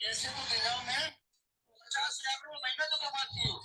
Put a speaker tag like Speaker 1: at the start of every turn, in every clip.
Speaker 1: ऐसे तो दिनों में 50 लाख रुपए महीना तो कमाती हो।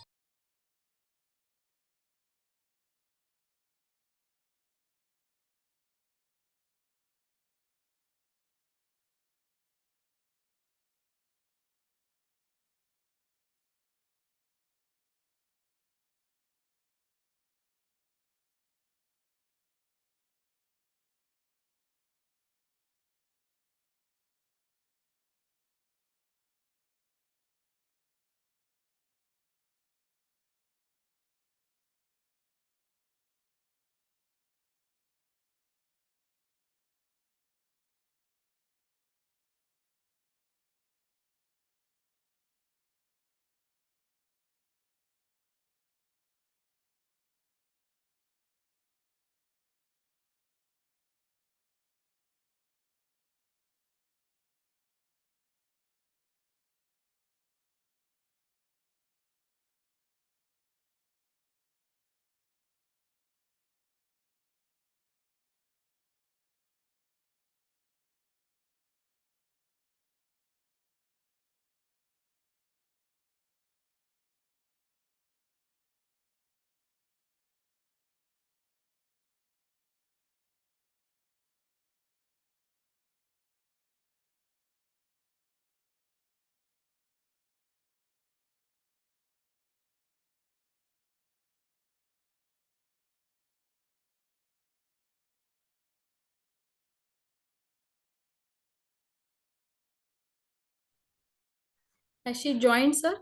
Speaker 2: Has she joined, sir?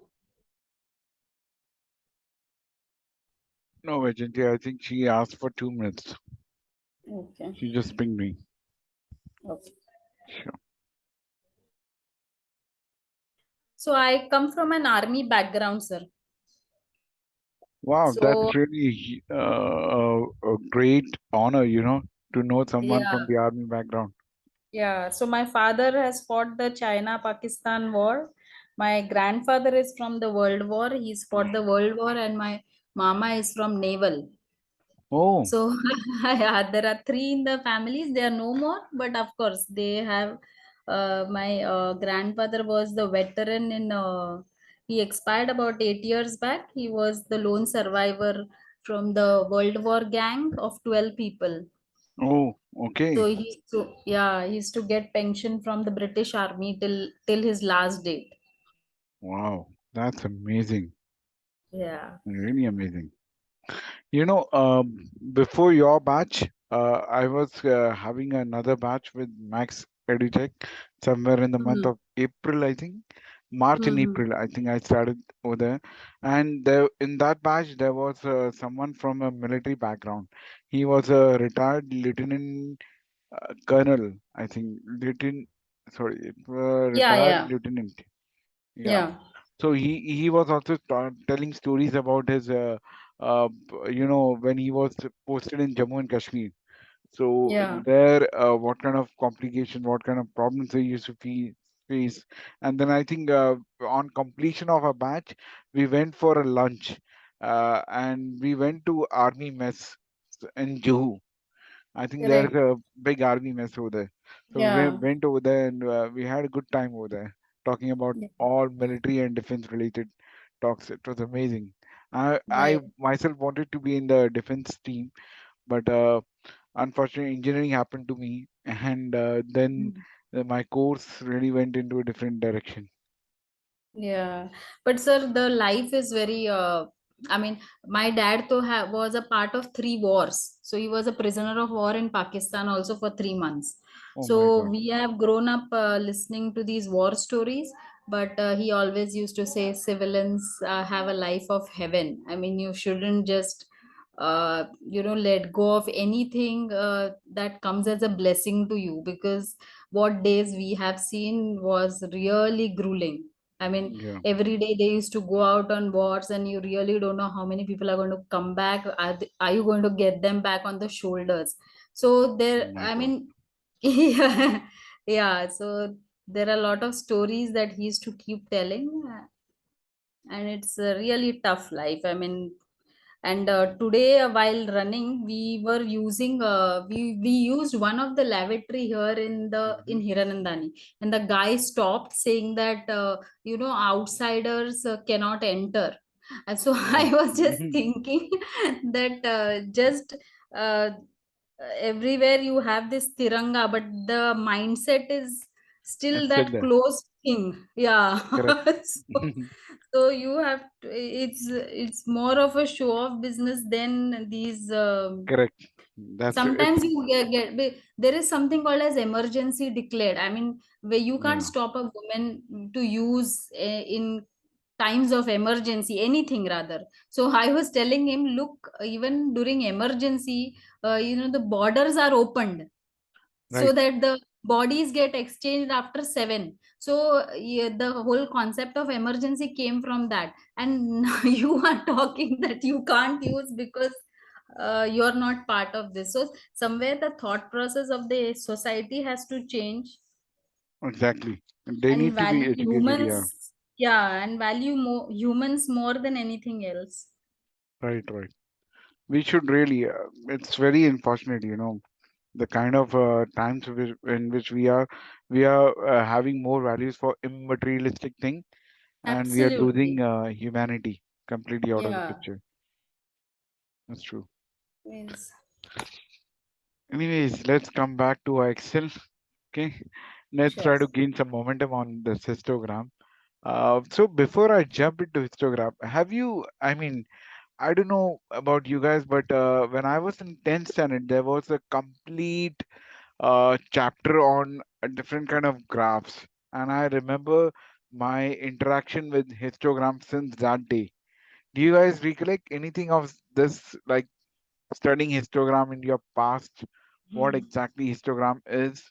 Speaker 3: No, Vajanti, I think she asked for 2 minutes.
Speaker 2: Okay.
Speaker 3: She just pinged me.
Speaker 2: Okay.
Speaker 3: Sure.
Speaker 2: So I come from an army background, sir.
Speaker 3: Wow,
Speaker 2: So
Speaker 3: that's really a great honor, to know someone from
Speaker 2: yeah,
Speaker 3: the army background.
Speaker 2: yeah. So my father has fought the China-Pakistan war. My grandfather is from the World War. He's fought the World War, and my mama is from naval.
Speaker 3: Oh,
Speaker 2: So yeah, there are three in the families. There are no more, but of course they have. My grandfather was the veteran in. He expired about 8 years back. He was the lone survivor from the World War gang of 12 people.
Speaker 3: oh, okay.
Speaker 2: He used to get pension from the British Army till his last date.
Speaker 3: Wow, that's amazing.
Speaker 2: Yeah.
Speaker 3: Really amazing. You know, before your batch, I was having another batch with Max EduTech somewhere in the month
Speaker 2: Mm-hmm.
Speaker 3: of April, I think. March and
Speaker 2: Mm-hmm.
Speaker 3: April, I think I started over there. And there, in that batch, there was someone from a military background. He was a retired lieutenant colonel, I think. Sorry,
Speaker 2: Yeah,
Speaker 3: retired
Speaker 2: yeah,
Speaker 3: lieutenant. Yeah.
Speaker 2: yeah,
Speaker 3: So he was also telling stories about his when he was posted in Jammu and Kashmir. So
Speaker 2: yeah.
Speaker 3: there, what kind of complication, what kind of problems they used to face, and then I think on completion of a batch, we went for a lunch, and we went to army mess in Juhu. I think there's
Speaker 2: Correct.
Speaker 3: a big army mess over there. So we
Speaker 2: Yeah.
Speaker 3: went over there and we had a good time over there, talking about
Speaker 2: Yeah.
Speaker 3: all military and defense related talks. It was amazing. I
Speaker 2: Right.
Speaker 3: myself wanted to be in the defense team, but unfortunately, engineering happened to me, and then my course really went into a different direction.
Speaker 2: Yeah, but sir, the life is very. I mean, my dad was a part of three wars, so he was a prisoner of war in Pakistan also for 3 months.
Speaker 3: Oh my
Speaker 2: So
Speaker 3: God.
Speaker 2: we have grown up listening to these war stories, but he always used to say civilians have a life of heaven. I mean, you shouldn't just let go of anything that comes as a blessing to you, because what days we have seen was really grueling. I mean,
Speaker 3: Yeah.
Speaker 2: every day they used to go out on wars, and you really don't know how many people are going to come back. Are you going to get them back on the shoulders? So
Speaker 3: Oh
Speaker 2: there,
Speaker 3: my
Speaker 2: I
Speaker 3: God.
Speaker 2: mean, yeah, yeah. So there are a lot of stories that he used to keep telling, and it's a really tough life. I mean, And today, while running, we were using we used one of the lavatory here in Hiranandani, and the guy stopped saying that outsiders cannot enter. And so I was just thinking that just uh, everywhere you have this tiranga, but the mindset is still
Speaker 3: It's still
Speaker 2: that
Speaker 3: there.
Speaker 2: closed thing. Yeah.
Speaker 3: Correct.
Speaker 2: So you have to, it's more of a show of business than these
Speaker 3: Correct. That's
Speaker 2: sometimes
Speaker 3: it's
Speaker 2: you there is something called as emergency declared. I mean, where you can't
Speaker 3: yeah.
Speaker 2: stop a woman to use in times of emergency anything rather. So I was telling him, look, even during emergency, the borders are opened so
Speaker 3: Right.
Speaker 2: that the bodies get exchanged after 7. So yeah, the whole concept of emergency came from that. And now you are talking that you can't use because you're not part of this. So somewhere the thought process of the society has to change
Speaker 3: Exactly. They
Speaker 2: and
Speaker 3: need to be
Speaker 2: value
Speaker 3: educated. Yeah.
Speaker 2: humans. Yeah, and value more humans more than anything else.
Speaker 3: Right. Right. We should really. It's very unfortunate, the kind of times in which we are having more values for immaterialistic thing, and we are losing
Speaker 2: Absolutely.
Speaker 3: humanity completely out of the
Speaker 2: Yeah.
Speaker 3: picture. That's true.
Speaker 2: Yes.
Speaker 3: Anyways, let's come back to our Excel. Okay, let's
Speaker 2: Sure.
Speaker 3: try to gain some momentum on this histogram. So before I jump into histogram, have you? I mean, I don't know about you guys, but when I was in 10th standard, there was a complete chapter on a different kind of graphs, and I remember my interaction with histogram since that day. Do you guys recollect anything of this, like studying histogram in your past? What exactly histogram is?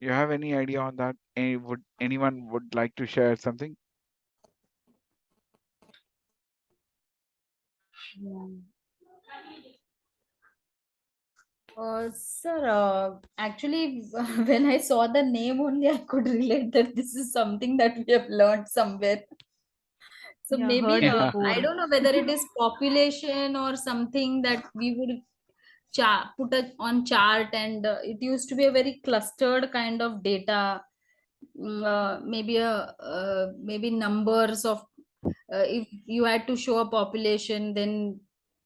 Speaker 3: You have any idea on that? Would anyone would like to share something?
Speaker 2: Yeah. Sir, actually, when I saw the name only, I could relate that this is something that we have learned somewhere. So
Speaker 4: Yeah,
Speaker 2: maybe
Speaker 4: heard
Speaker 3: Yeah,
Speaker 2: I
Speaker 4: before.
Speaker 2: don't know whether it is population or something that we would put on chart, and it used to be a very clustered kind of data. Maybe numbers of if you had to show a population, then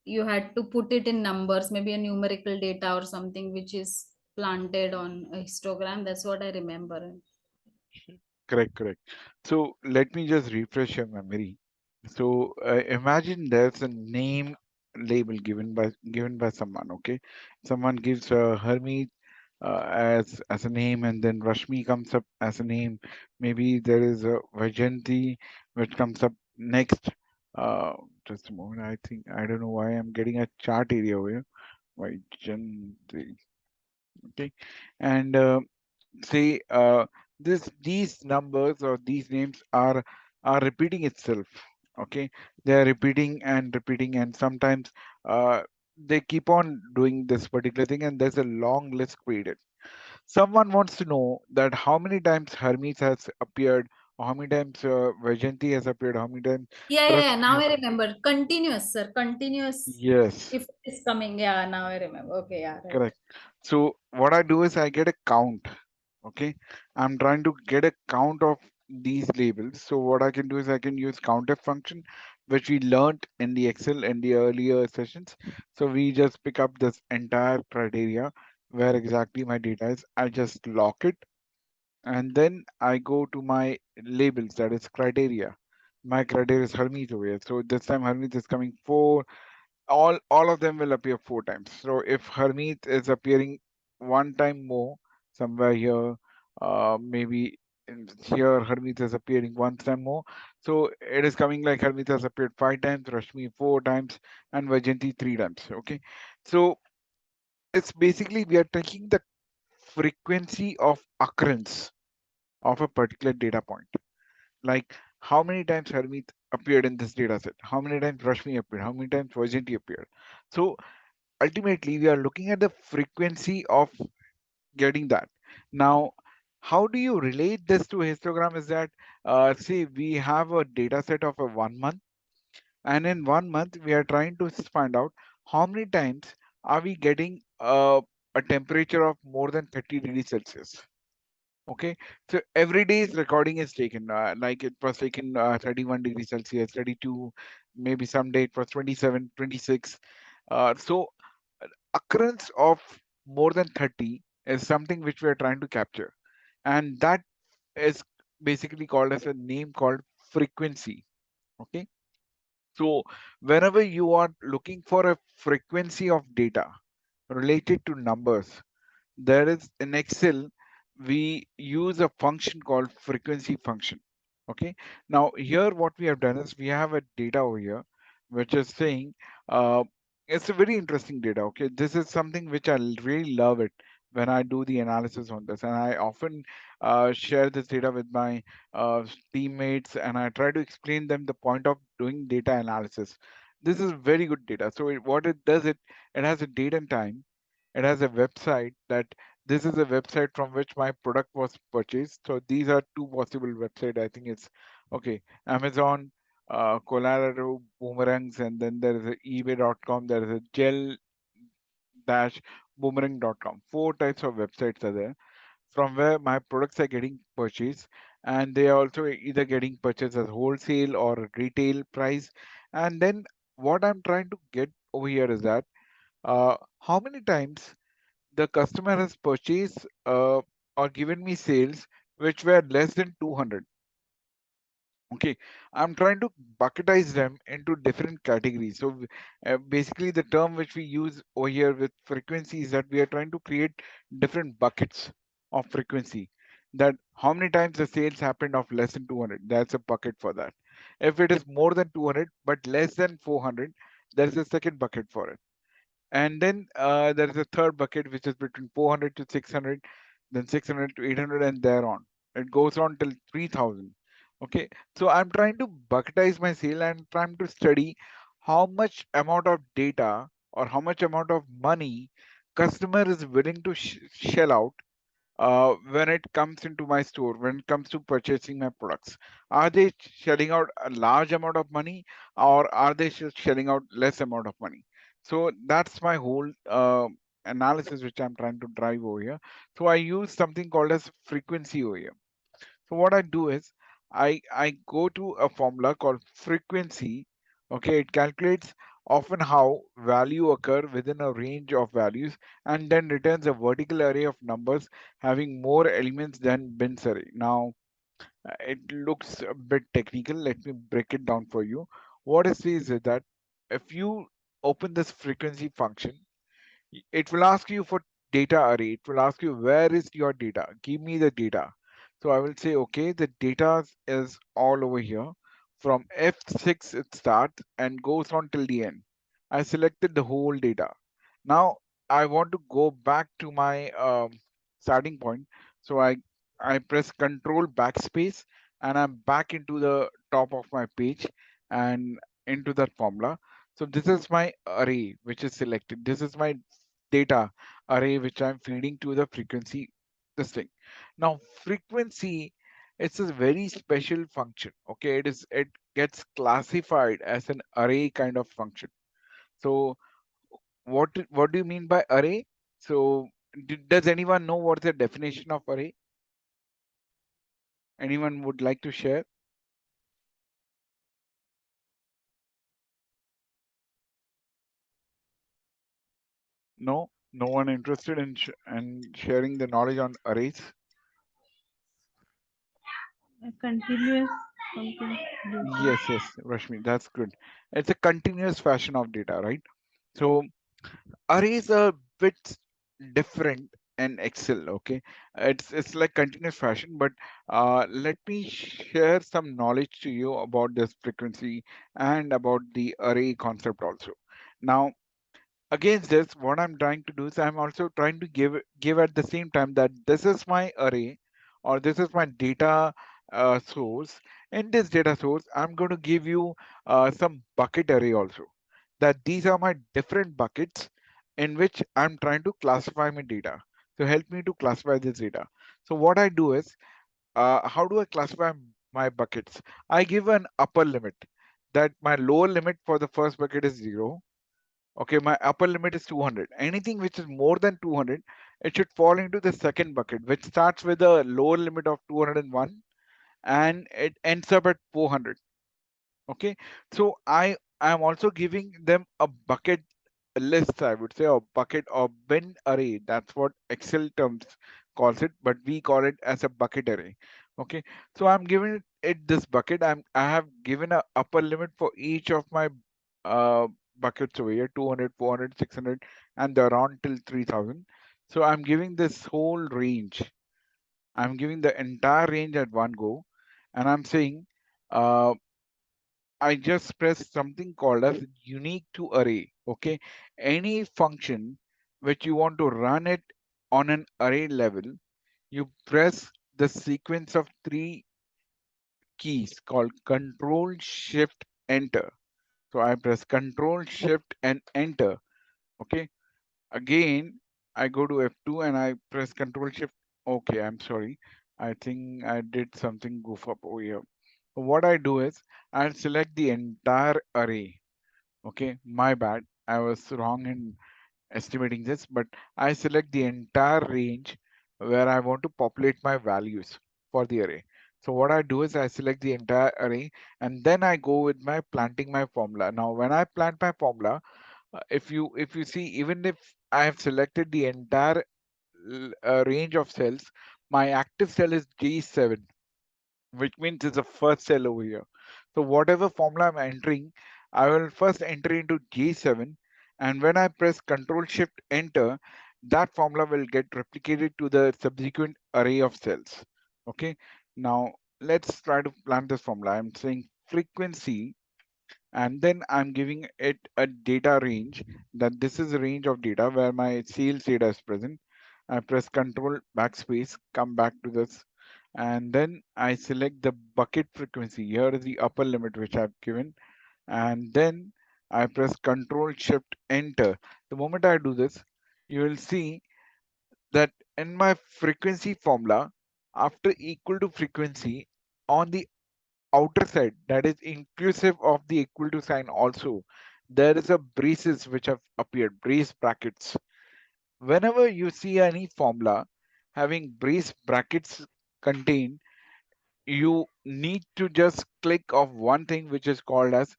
Speaker 2: you had to put it in numbers, maybe a numerical data or something which is planted on a histogram. That's what I remember.
Speaker 3: correct, correct. So let me just refresh your memory. So imagine there's a name label given by someone. Okay, someone gives Hermes as a name, and then Rashmi comes up as a name. Maybe there is a Vajanti which comes up next. Uh, just a moment. I think I don't know why I'm getting a chart area over here. Vajanti. Okay, and say these numbers or these names are repeating itself. Okay, they are repeating and repeating, and sometimes they keep on doing this particular thing, and there's a long list created. Someone wants to know that how many times Hermes has appeared, or how many times Vajanti has appeared, how many times
Speaker 2: Yeah.
Speaker 3: Rashmi
Speaker 2: Now
Speaker 3: has
Speaker 2: I
Speaker 3: appeared.
Speaker 2: remember. Continuous, sir. Continuous.
Speaker 3: Yes,
Speaker 2: If it is coming, yeah. Now I remember. Okay, yeah, right.
Speaker 3: correct. So what I do is I get a count. Okay, I'm trying to get a count of these labels. So what I can do is I can use countif function, which we learned in the Excel in the earlier sessions. So we just pick up this entire criteria where exactly my data is. I just lock it, and then I go to my labels, that is criteria. My criteria is Hermes over here. So this time Hermes is coming 4. All of them will appear 4 times. So if Hermes is appearing one time more somewhere here, maybe here Hermes is appearing one time more. So it is coming like Hermes has appeared 5 times, Rashmi 4 times, and Vajanti 3 times. Okay, so it's basically we are taking the frequency of occurrence of a particular data point. Like how many times Hermes appeared in this data set, how many times Rashmi appeared, how many times Vajanti appeared. So ultimately we are looking at the frequency of getting that. Now how do you relate this to histogram is that see we have a data set of a 1 month, And in 1 month, we are trying to find out how many times are we getting a temperature of more than 30 degrees Celsius. Okay, so every day's recording is taken, like it was taken 31 degrees Celsius, 32, maybe someday it was 27, 26. So occurrence of more than 30 is something which we are trying to capture. And that is basically called as a name called frequency. Okay. So whenever you are looking for a frequency of data related to numbers, there is in Excel, we use a function called frequency function. Okay. Now here what we have done is we have a data over here, which is saying, uh, it's a very interesting data. Okay. This is something which I really love it when I do the analysis on this. And I often share this data with my teammates and I try to explain them the point of doing data analysis. This is very good data. So what it does, it has a date and time. It has a website that this is a website from which my product was purchased. So these are two possible website. I think it's okay. Amazon, Colorado Boomerangs, and then there is a eBay.com. There is a gel-boomerang.com. Four types of websites are there from where my products are getting purchased, and they are also either getting purchased as wholesale or retail price. And then what I'm trying to get over here is that how many times the customer has purchased or given me sales which were less than 200. Okay, I'm trying to bucketize them into different categories. So basically the term which we use over here with frequency is that we are trying to create different buckets of frequency. That how many times the sales happened of less than 200, that's a bucket for that. If it is more than 200 but less than 400, there's a second bucket for it. And then there is a third bucket which is between 400 to 600, then 600 to 800, and thereon. It goes on till 3000. Okay, so I'm trying to bucketize my sale and trying to study how much amount of data or how much amount of money customer is willing to shell out when it comes into my store, when it comes to purchasing my products. Are they shelling out a large amount of money or are they shelling out less amount of money? So that's my whole analysis which I'm trying to drive over here. So I use something called as frequency over here. So what I do is I go to a formula called frequency. Okay, it calculates often how value occur within a range of values and then returns a vertical array of numbers having more elements than bins array. Now it looks a bit technical. Let me break it down for you. What it says is that if you open this frequency function, it will ask you for data array. It will ask you where is your data? Give me the data. So I will say, okay, the data is all over here. From F6 it starts and goes on till the end. I selected the whole data. Now I want to go back to my starting point. So I press Control Backspace and I'm back into the top of my page and into that formula. So this is my array which is selected. This is my data array which I'm feeding to the frequency this thing. Now frequency, it's a very special function. Okay, it gets classified as an array kind of function. So what do you mean by array? So does anyone know what's the definition of array? Anyone would like to share? No, no one interested in sharing the knowledge on arrays.
Speaker 4: A continuous something data.
Speaker 3: Yes, yes, Rashmi, that's good. It's a continuous fashion of data, right? So arrays are a bit different in Excel. Okay, it's like continuous fashion, but let me share some knowledge to you about this frequency and about the array concept also. Now, against this, what I'm trying to do is I'm also trying to give at the same time that this is my array or this is my data source. In this data source, I'm going to give you some bucket array also. That these are my different buckets in which I'm trying to classify my data. So help me to classify this data. So what I do is, how do I classify my buckets? I give an upper limit that my lower limit for the first bucket is 0. Okay, my upper limit is 200. Anything which is more than 200, it should fall into the second bucket, which starts with a lower limit of 201 and it ends up at 400. Okay, so I am also giving them a bucket list, I would say, or bucket or bin array. That's what Excel terms calls it, but we call it as a bucket array. Okay, so I'm giving it this bucket. I have given a upper limit for each of my uh, buckets over here, 200, 400, 600, and they're on till 3000. So I'm giving this whole range. I'm giving the entire range at one go, and I'm saying uh, I just press something called as unique to array. Okay, any function which you want to run it on an array level, you press the sequence of three keys called Control Shift Enter. So I press Control Shift and Enter. Okay, again I go to F2 and I press Control Shift. Okay, I'm sorry. I think I did something goof up over here. So what I do is I'll select the entire array. Okay, my bad. I was wrong in estimating this, but I select the entire range where I want to populate my values for the array. So what I do is I select the entire array and then I go with my planting my formula. Now, when I plant my formula, if you see, even if I have selected the entire range of cells, my active cell is G7, which means it's the first cell over here. So whatever formula I'm entering, I will first enter into G7, and when I press Control Shift Enter, that formula will get replicated to the subsequent array of cells. Okay, now let's try to plant this formula. I'm saying frequency, and then I'm giving it a data range, that this is a range of data where my sales data is present. I press Control backspace, come back to this, and then I select the bucket frequency. Here is the upper limit which I've given, and then I press Control Shift Enter. The moment I do this, you will see that in my frequency formula, after equal to frequency, on the outer side, that is inclusive of the equal to sign also, there is a braces which have appeared, brace brackets. Whenever you see any formula having brace brackets contained, you need to just click of one thing which is called as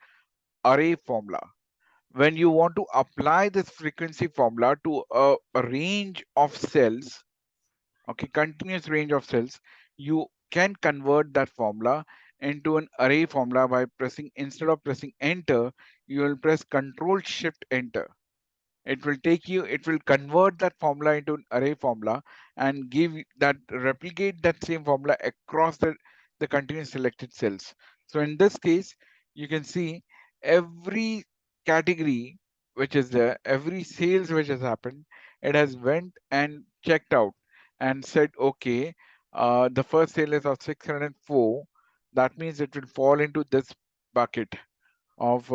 Speaker 3: array formula. When you want to apply this frequency formula to a range of cells, okay, continuous range of cells, you can convert that formula into an array formula by pressing, instead of pressing enter, you will press Control Shift Enter. It will take you, it will convert that formula into an array formula and replicate that same formula across the continuous selected cells. So in this case, you can see every category which is there, every sales which has happened, it has went and checked out and said, okay, the first sale is of 604. That means it will fall into this bucket of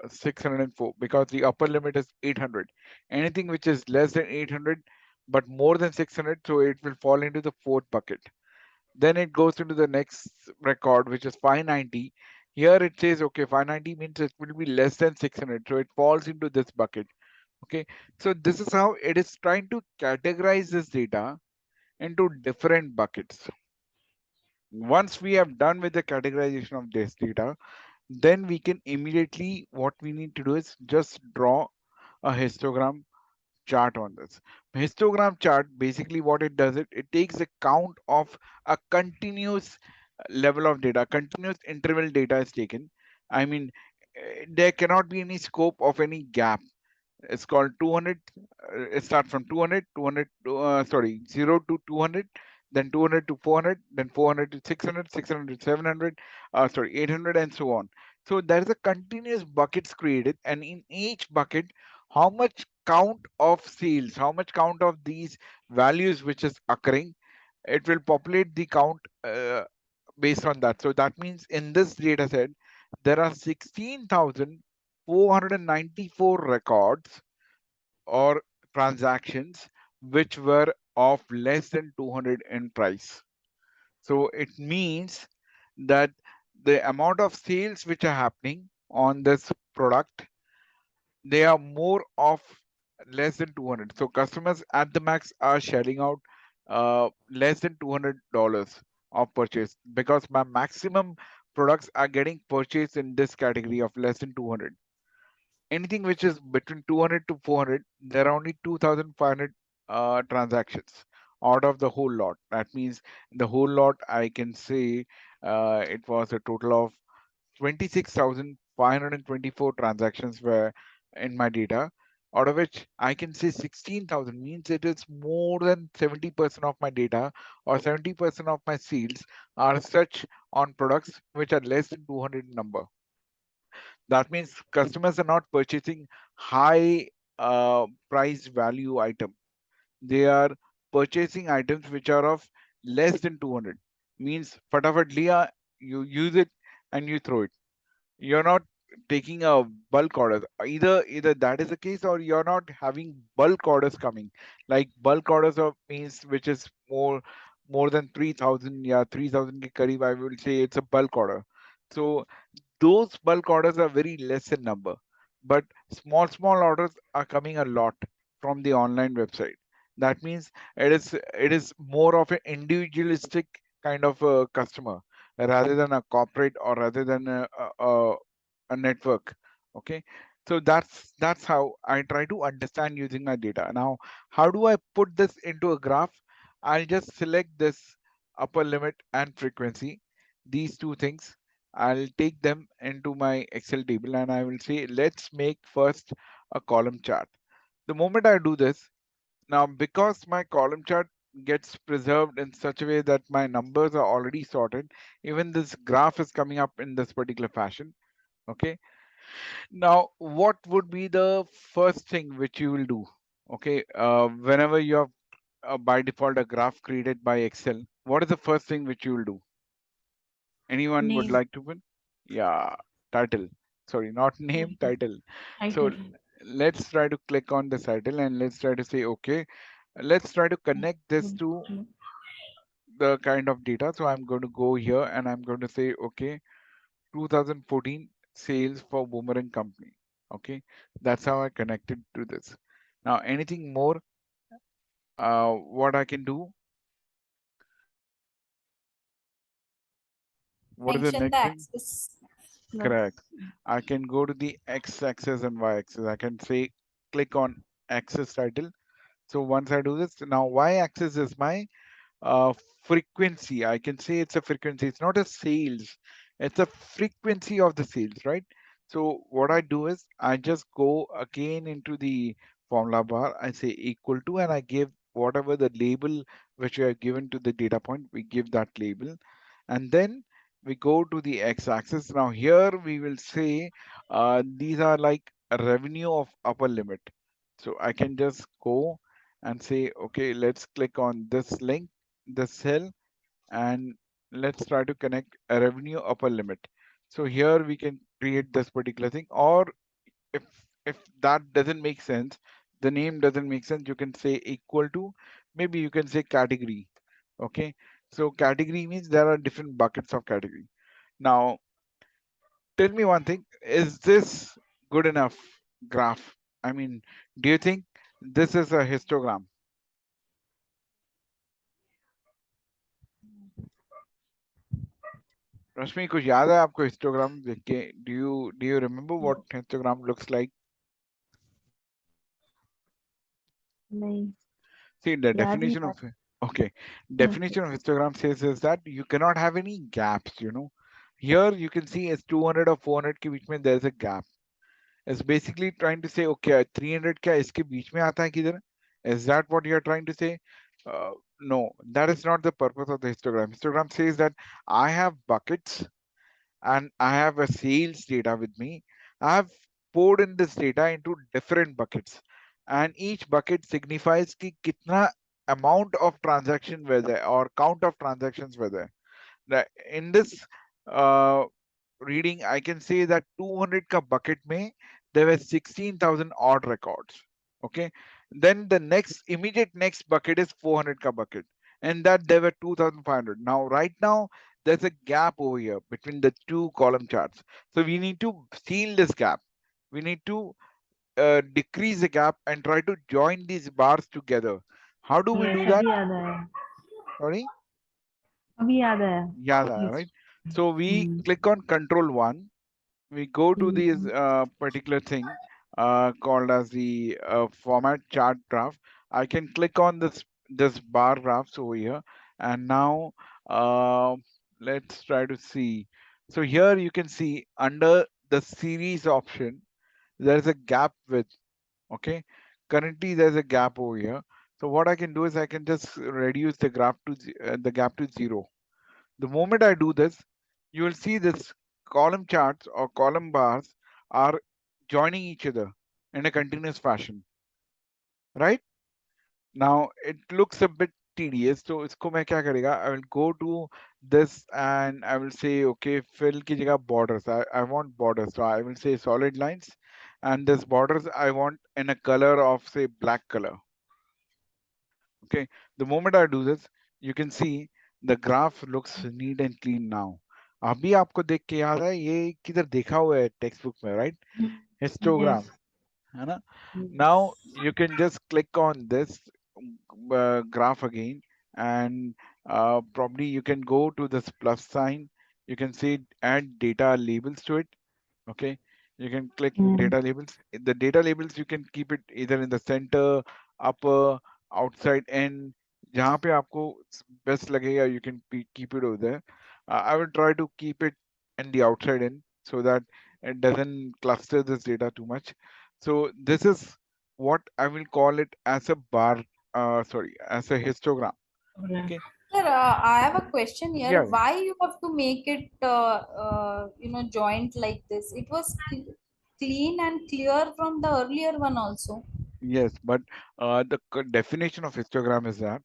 Speaker 3: 604 because the upper limit is 800. Anything which is less than 800 but more than 600, so it will fall into the fourth bucket. Then it goes into the next record, which is 590. Here it says, okay, 590 means it will be less than 600, so it falls into this bucket. Okay, so this is how it is trying to categorize this data into different buckets. Once we have done with the categorization of this data, then we can immediately, what we need to do is just draw a histogram chart on this. Histogram chart, basically what it does, it takes a count of a continuous level of data, continuous interval data is taken. I mean, there cannot be any scope of any gap. It's called 200. It starts from 200, 200 to, sorry, 0 to 200, then 200 to 400, then 400 to 600, 600 to 700, sorry, 800, and so on. So there is a continuous buckets created, and in each bucket, how much count of sales, how much count of these values which is occurring, it will populate the count based on that. So that means in this data set, there are 16,494 records or transactions which were of less than 200 in price. So it means that the amount of sales which are happening on this product, they are more of less than 200. So customers at the max are shelling out less than $200 of purchase, because my maximum products are getting purchased in this category of less than 200. Anything which is between 200 to 400, there are only 2,500 transactions out of the whole lot. That means the whole lot, I can say it was a total of 26,524 transactions were in my data, out of which I can say 16,000, means it is more than 70% of my data, or 70% of my sales are such on products which are less than 200 in number. That means customers are not purchasing high price value item. They are purchasing items which are of less than 200. Means fatafat liya, you use it and you throw it. You're not taking a bulk order. Either that is the case, or you're not having bulk orders coming. Like bulk orders of means which is more than 3,000, yeah, 3,000 ke kareeb, I will say it's a bulk order. So those bulk orders are very less in number, but small orders are coming a lot from the online website. That means it is more of an individualistic kind of a customer, rather than a corporate, or rather than a network. Okay, so that's how I try to understand using my data. Now, how do I put this into a graph? I'll just select this upper limit and frequency, these two things. I'll take them into my Excel table and I will say, let's make first a column chart. The moment I do this, now because my column chart gets preserved in such a way that my numbers are already sorted, even this graph is coming up in this particular fashion. Okay. Now, what would be the first thing which you will do? Okay. Whenever you have by default a graph created by Excel, what is the first thing which you will do? Anyone would
Speaker 4: Name.
Speaker 3: like to win? Yeah, title. Sorry, not name, title. So
Speaker 4: Title.
Speaker 3: let's try to click on the title and let's try to say, okay, let's try to connect this to the kind of data. So I'm going to go here and I'm going to say, okay, 2014 sales for Boomerang Company. Okay, that's how I connected to this. Now, anything more? What I can do? What is the
Speaker 2: Mention the
Speaker 3: next thing?
Speaker 2: axis.
Speaker 4: No.
Speaker 3: Correct. I can go to the x-axis and y-axis. I can say click on axis title. So once I do this, now y-axis is my uh, frequency. I can say it's a frequency. It's not a sales. It's a frequency of the sales, right? So what I do is I just go again into the formula bar. I say equal to, and I give whatever the label which we have given to the data point. We give that label, and then we go to the x-axis. Now here we will say these are like a revenue of upper limit. So I can just go and say, okay, let's click on this link, the cell, and let's try to connect a revenue upper limit. So here we can create this particular thing, or if if that doesn't make sense, the name doesn't make sense, you can say equal to, maybe you can say category. Okay, so category means there are different buckets of category. Now, tell me one thing, is this good enough graph? I mean, do you think this is a histogram? रश्मि कुछ याद है आपको histogram देख के? Do you remember what histogram looks like?
Speaker 4: नहीं.
Speaker 3: See, the
Speaker 4: याद नहीं
Speaker 3: definition
Speaker 4: था.
Speaker 3: of okay,
Speaker 4: Okay.
Speaker 3: definition of histogram says is that you cannot have any gaps, you know. Here you can see it's 200 or 400 के बीच में there's a gap. It's basically trying to say, okay, 300 क्या इसके बीच में आता है किधर? Is that what you're trying to say? Uh, no, that is not the purpose of the histogram. Histogram says that I have buckets and I have a sales data with me. I have poured in this data into different buckets, and each bucket signifies कि कितना amount of transaction were there or count of transactions were there. In this uh, reading, I can say that 200 ka bucket mein there were 16,000 odd records. Okay. Then the next immediate next bucket is 400 ka bucket, and that there were 2,500. Now, right now, there's a gap over here between the two column charts. So we need to seal this gap. We need to decrease the gap and try to join these bars together. How do we
Speaker 4: Yes,
Speaker 3: do that?
Speaker 4: अभी याद आया.
Speaker 3: Sorry?
Speaker 4: अभी याद आया.
Speaker 3: Yeah,
Speaker 4: Yes.
Speaker 3: right? So we
Speaker 4: Hmm.
Speaker 3: click on Control 1. We go to this
Speaker 4: Hmm.
Speaker 3: particular thing called as the format chart graph. I can click on this bar graphs over here, and now uh, let's try to see. So here you can see under the series option, there's a gap width. Okay, currently there's a gap over here. So what I can do is I can just reduce the graph to the gap to 0. The moment I do this, you will see this column charts or column bars are joining each other in a continuous fashion, right? Now it looks a bit tedious. So isko main kya karega? I will go to this and I will say, okay, fill ki jagah borders. I want borders. So I will say solid lines, and this borders I want in a color of say black color. Okay, the moment I do this, you can see the graph looks neat and clean now. अभी आपको देख के याद है ये किधर देखा हुआ है टेक्स्ट बुक में, राइट?
Speaker 4: Yes.
Speaker 3: हिस्टोग्राम, है ना?
Speaker 4: Yes.
Speaker 3: Now you can just click on this graph again, and probably you can go to this plus sign. You can see add data labels to it. Okay, you can click
Speaker 4: Hmm.
Speaker 3: data labels. The data labels you can keep it either in the center, upper, outside end, जहाँ पे आपको best लगेगा, you can keep it over there. I will try to keep it in the outside end so that it doesn't cluster this data too much. So this is what I will call it as a bar, sorry, as a histogram.
Speaker 4: Yeah.
Speaker 3: Okay.
Speaker 2: Sir, I have a question here.
Speaker 3: Yeah.
Speaker 2: Why you have to make it, joint like this? It was clean and clear from the earlier one also.
Speaker 3: Yes, but the definition of histogram is that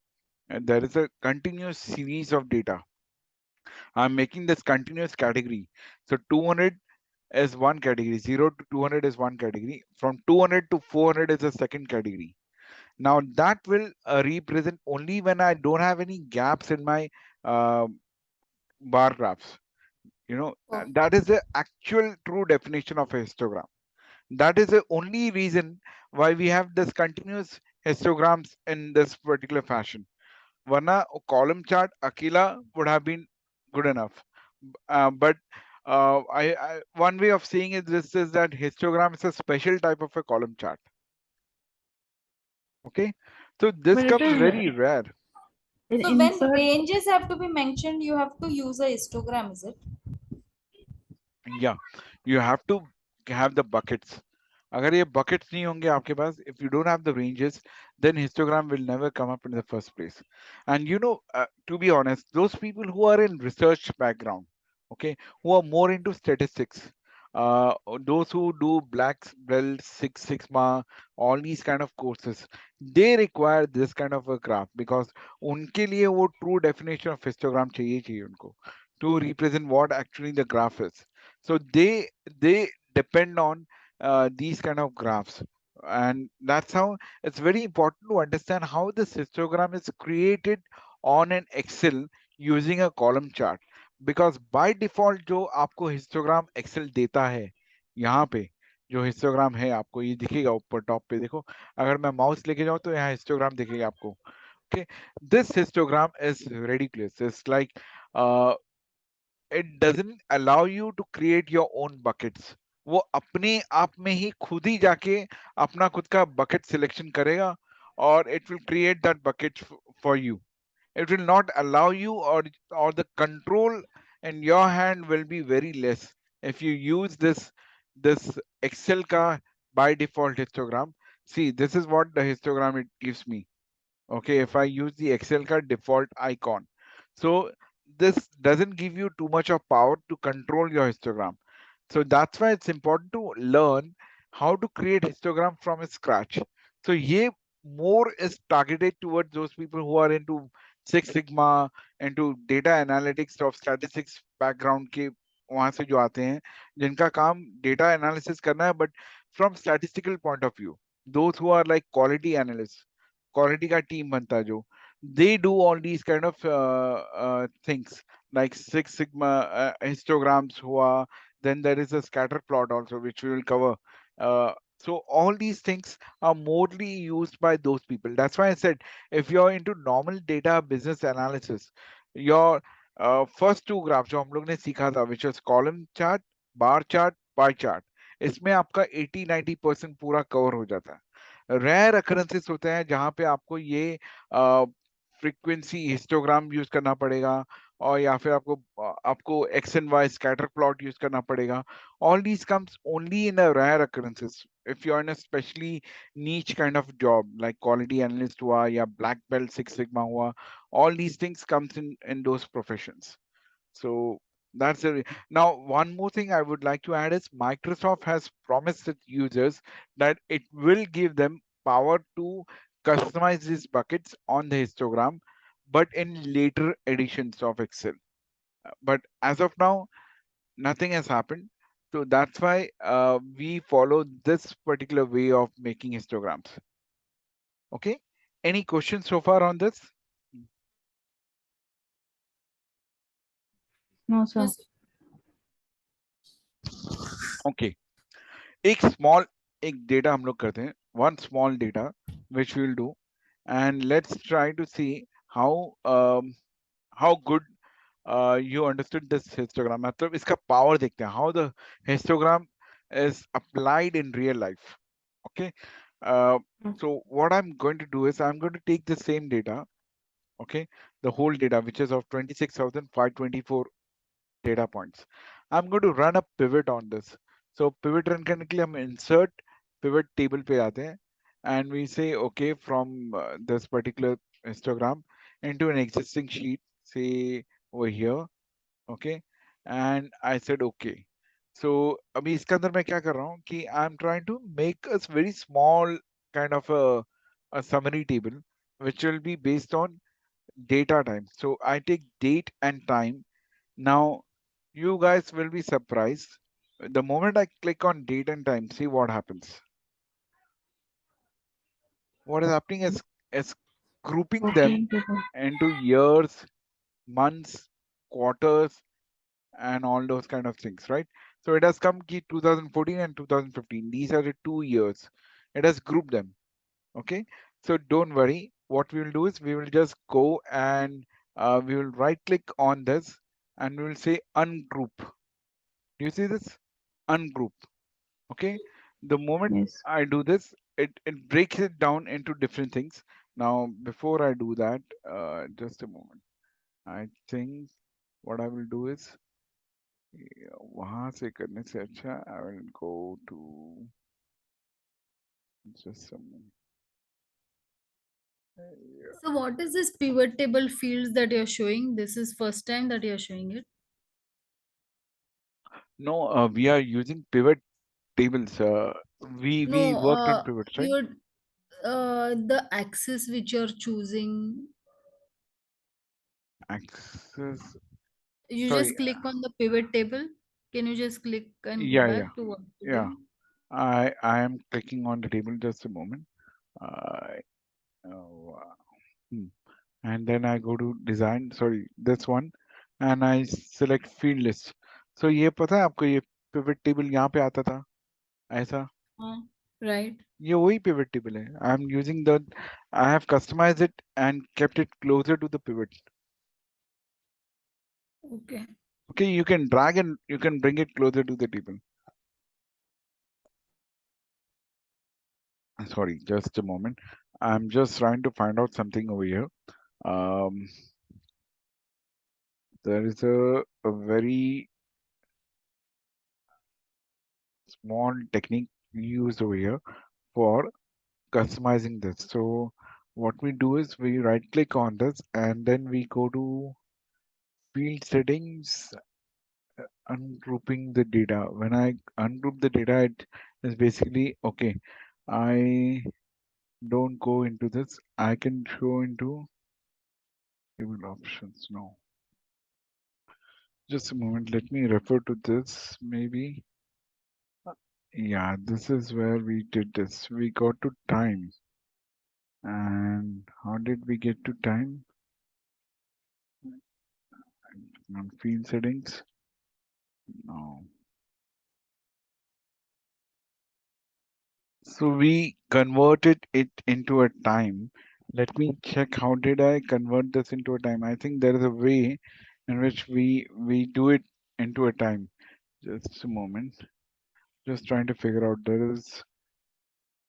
Speaker 3: there is a continuous series of data. I'm making this continuous category. So 200 is one category, 0 to 200 is one category, from 200 to 400 is a second category. Now that will represent only when I don't have any gaps in my uh, bar graphs. You know,
Speaker 2: Oh.
Speaker 3: that is the actual true definition of a histogram. That is the only reason why we have this continuous histograms in this particular fashion. Varna a column chart Akila would have been good enough. But one way of seeing it this is that histogram is a special type of a column chart. Okay, so this
Speaker 4: But it
Speaker 3: comes
Speaker 4: is
Speaker 3: very rare.
Speaker 4: in
Speaker 2: So when
Speaker 4: insert.
Speaker 2: ranges have to be mentioned, you have to use a histogram, is it?
Speaker 3: Yeah, you have to have the buckets. अगर ये buckets नहीं होंगे आपके पास, if you don't have the ranges, then histogram will never come up in the first place. And you know, to be honest, those people who are in research background, okay, who are more into statistics, those who do black belt, Six Sigma, all these kind of courses, they require this kind of a graph because उनके लिए वो true definition of histogram चाहिए उनको to represent what actually the graph is. So they depend on these kind of graphs, and that's how it's very important to understand how this histogram is created on an Excel using a column chart. Because by default जो आपको histogram Excel देता है यहाँ पे जो histogram है आपको ये दिखेगा ऊपर टॉप पे देखो, अगर मैं माउस लेके जाऊँ तो यहाँ histogram दिखेगा आपको. Okay, this histogram is ridiculous. It's like uh, it doesn't allow you to create your own buckets. वो अपने आप में ही खुद ही जाके अपना खुद का bucket selection करेगा और it will create that bucket for you. It will not allow you, or the control in your hand will be very less if you use this Excel ka by default histogram. See, this is what the histogram it gives me. Okay, if I use the Excel card default icon. So this doesn't give you too much of power to control your histogram. So that's why it's important to learn how to create histogram from scratch. So ye more is targeted towards those people who are into Six Sigma, into data analytics of statistics background के वहां से जो आते हैं जिनका काम data analysis करना है, but from statistical point of view, those who are like quality analysts, quality का team बनता है जो, they do all these kind of things like Six Sigma histograms hua. Then there is a scatter plot also, which we will cover. So all these things are mostly used by those people. That's why I said if you're into normal data business analysis, your first two graphs जो हम लोग ने सीखा था, which was column chart, bar chart, pie chart, इसमें आपका 80-90% पूरा cover हो जाता है. रेयर occurrences होते हैं जहाँ पे आपको ये फ्रीक्वेंसी हिस्टोग्राम यूज करना पड़ेगा, और या फिर आपको X and Y scatter plot use करना पड़ेगा. All these comes only in a rare occurrences. If you're in a specially niche kind of job like quality analyst hua ya black belt Six Sigma hua, all these things comes in those professions. So that's it. Now, one more thing I would like to add is Microsoft has promised its users that it will give them power to customize these buckets on the histogram, but in later editions of Excel. But as of now, nothing has happened. So that's why we follow this particular way of making histograms. Okay. Any questions so far on this?
Speaker 4: No, sir.
Speaker 2: Yes.
Speaker 3: Okay. एक small एक data हम लोग करते हैं. One small data which we'll do, and let's try to see how good you understood this histogram. मतलब इसका power देखते हैं. How the histogram is applied in real life. Okay. So what I'm going to do is I'm going to take the same data, okay, the whole data, which is of 26,524 data points. I'm going to run a pivot on this. So pivot run करने के लिए हम insert pivot table पे आते हैं, and we say okay, from this particular histogram into an existing sheet, say over here, okay, and I said okay. So अभी इसके अंदर मैं क्या कर रहा हूँ कि I'm trying to make a very small kind of a summary table which will be based on data time. So I take date and time. Now you guys will be surprised. The moment I click on date and time, see what happens. What is happening is grouping them
Speaker 4: 14 people.
Speaker 3: into years, months, quarters, and all those kind of things, right? So it has come key 2014 and 2015. These are the 2 years. It has grouped them. Okay. So don't worry. What we will do is we will just go and we will right click on this and we will say ungroup. Do you see this? Ungroup. Okay. The moment
Speaker 4: Yes.
Speaker 3: I do this, it breaks it down into different things. Now, before I do that, just a moment. I think what I will do is वहां से करने से अच्छा I will go to just a moment.
Speaker 2: So what is this pivot table fields that you're showing? This is first time that you're showing it.
Speaker 3: No, we are using pivot tables. We
Speaker 2: No,
Speaker 3: worked on pivots, right?
Speaker 2: you're the axis which you're choosing,
Speaker 3: Access.
Speaker 2: you
Speaker 3: Sorry.
Speaker 2: just click on the pivot table. Can you just click and go
Speaker 3: Yeah, yeah,
Speaker 2: back to what you're
Speaker 3: yeah.
Speaker 2: doing?
Speaker 3: I am clicking on the table. Just a moment. I wow. And then I go to design. Sorry, this one, and I select field list. So ये पता है आपको ये pivot table यहाँ पे आता था ऐसा.
Speaker 2: Right.
Speaker 3: ये वही pivot table है. I'm using the. I have customized it and kept it closer to the pivot.
Speaker 2: Okay.
Speaker 3: Okay, you can drag and you can bring it closer to the table. Sorry, just a moment. I'm just trying to find out something over here. There is a very small technique used over here for customizing this. So what we do is we right click on this and then we go to field settings, ungrouping the data. When I ungroup the data, it is basically okay. I don't go into this. I can show into table options now. Just a moment. Let me refer to this. Maybe. Yeah, this is where we did this. We got to time. And how did we get to time? On field settings. No. So we converted it into a time. Let me check how did I convert this into a time. I think there is a way in which we do it into a time. Just a moment. Just trying to figure out there is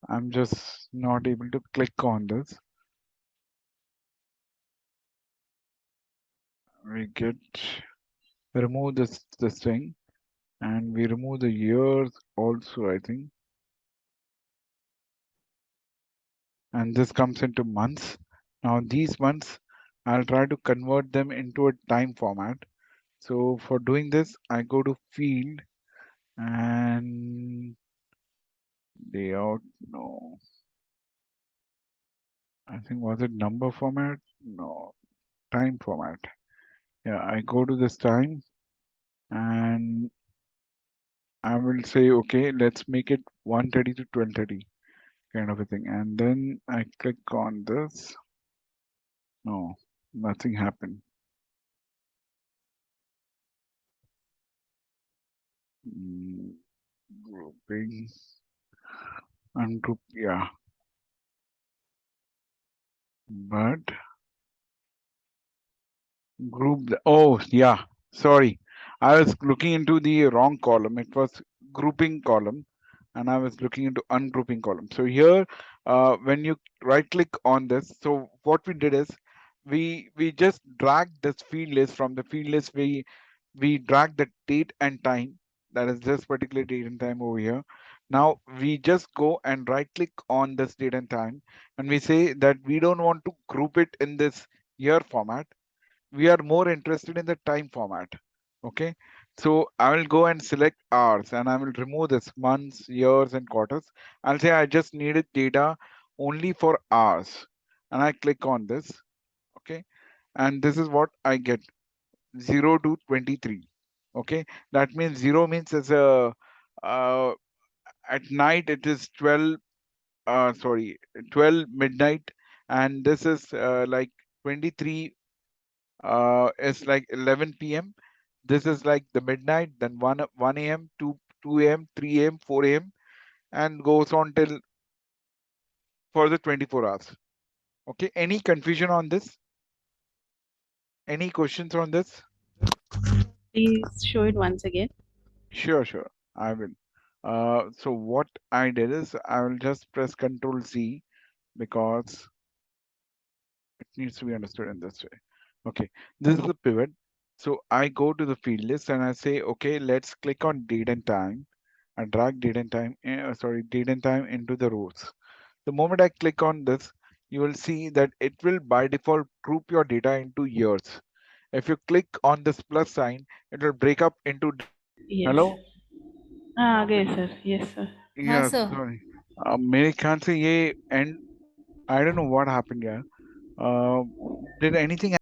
Speaker 3: I'm just not able to click on this. We get remove this thing and we remove the years also, I think. And this comes into months. Now these months, I'll try to convert them into a time format. So for doing this, I go to field and layout. No, I think was it number format? No, time format. Yeah, I go to this time and I will say, okay, let's make it 1:30 to 12:30 kind of a thing. And then I click on this. No, nothing happened. Grouping, ungroup, yeah. But oh, yeah, sorry. I was looking into the wrong column. It was grouping column, and I was looking into ungrouping column. So here, when you right click on this, so what we did is we just dragged this field list from the field list. We drag the date and time, that is this particular date and time over here. Now we just go and right click on this date and time, and we say that we don't want to group it in this year format. We are more interested in the time format. Okay, so I will go and select hours and I will remove this months, years, and quarters. I'll say I just needed data only for hours, and I click on this. Okay, and this is what I get. 0 to 23. Okay, that means 0 means as a at night it is 12 sorry 12 midnight, and this is like 23 is like 11 p.m. This is like the midnight, then 1 a.m., 2 a.m., 3 a.m., 4 a.m., and goes on till for the 24 hours. Okay, any confusion on this? Any questions on this?
Speaker 5: Please show it once again.
Speaker 3: Sure, I will. So what I did is I will just press Control C because it needs to be understood in this way. Okay, this is the pivot. So I go to the field list and I say, okay, let's click on date and time. I drag date and time, date and time into the rows. The moment I click on this, you will see that it will by default group your data into years. If you click on this plus sign, it will break up into.
Speaker 5: Yes.
Speaker 3: Hello?
Speaker 4: Okay, sir. Yes, sir.
Speaker 2: हाँ
Speaker 3: Yeah,
Speaker 2: sir.
Speaker 3: sorry. मेरे ख्याल से ये end. I don't know what happened here. Did anything